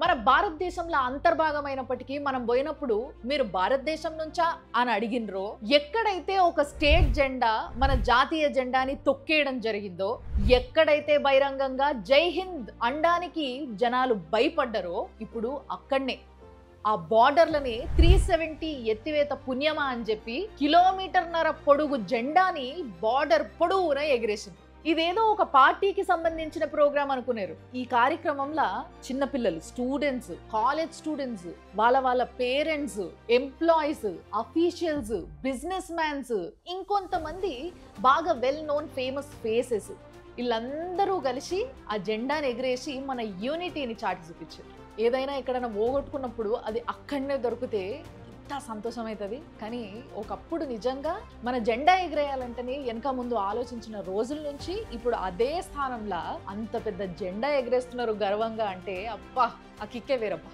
మన భారతదేశంలో అంతర్భాగమైనప్పటికీ మనం పోయినప్పుడు మీరు భారతదేశం నుంచా అని అడిగినరో, ఎక్కడైతే ఒక స్టేట్ జెండా మన జాతీయ జెండాని తొక్కేయడం జరిగిందో, ఎక్కడైతే బహిరంగంగా జై హింద్ అనడానికి జనాలు భయపడ్డారో, ఇప్పుడు అక్కడనే ఆ బార్డర్లని 370 ఎత్తివేత పుణ్యమా అని చెప్పి కిలోమీటర్న్నర పొడుగు జెండాని బార్డర్ పొడవునా ఎగిరేసింది. ఇదేదో ఒక పార్టీకి సంబంధించిన ప్రోగ్రామ్ అనుకున్నారు. ఈ కార్యక్రమంలో చిన్నపిల్లలు, స్టూడెంట్స్, కాలేజ్ స్టూడెంట్స్, వాళ్ళ parents, employees, officials, business mans, ఇంకొంతమంది బాగా వెల్ నోన్ ఫేమస్ ఫేసెస్, వీళ్ళందరూ కలిసి ఆ జెండాని ఎగిరేసి మన యూనిటీని చాటి చూపించారు. ఏదైనా ఎక్కడైనా పోగొట్టుకున్నప్పుడు అది అక్కడనే దొరికితే ఎంత సంతోషం అవుతుంది. కానీ ఒకప్పుడు నిజంగా మన జెండా ఎగిరేయాలంటేనే వెనక ముందు ఆలోచించిన రోజుల నుంచి ఇప్పుడు అదే స్థానంలో అంత పెద్ద జెండా ఎగిరేస్తున్నారు గర్వంగా అంటే అబ్బా, ఆ కిక్కే వేరబ్బా.